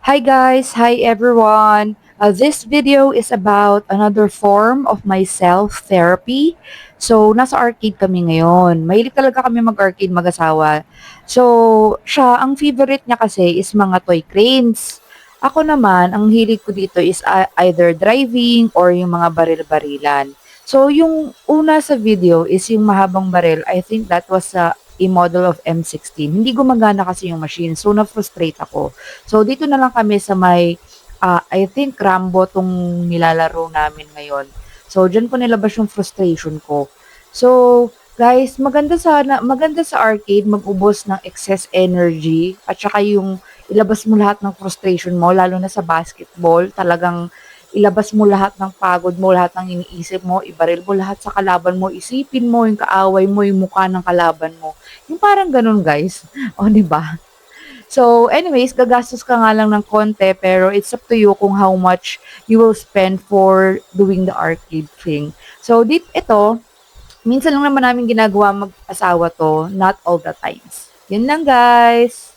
Hi guys! Hi everyone! This video is about another form of my self-therapy. So, nasa arcade kami ngayon. Mahilig talaga kami mag-arcade mag-asawa. So, ang favorite niya kasi is mga toy cranes. Ako naman, ang hilig ko dito is either driving or yung mga baril-barilan. So, yung una sa video is yung mahabang baril. I think that was a model of M16. Hindi gumagana kasi yung machine. So, na-frustrate ako. So, dito na lang kami sa may, I think Rambo tong nilalaro namin ngayon. So, diyan ko nilabas yung frustration ko. So, guys, maganda sa arcade mag-ubos ng excess energy at saka yung ilabas mo lahat ng frustration mo, lalo na sa basketball, talagang ilabas mo lahat ng pagod mo, lahat ng iniisip mo, ibaril mo lahat sa kalaban mo, isipin mo yung kaaway mo, yung mukha ng kalaban mo. Yung parang ganun, guys. O, di ba? So, anyways, gagastos ka nga lang ng konti pero it's up to you kung how much you will spend for doing the arcade thing. So, ito, minsan lang naman namin ginagawa mag-asawa to, not all the times. Yun lang, guys.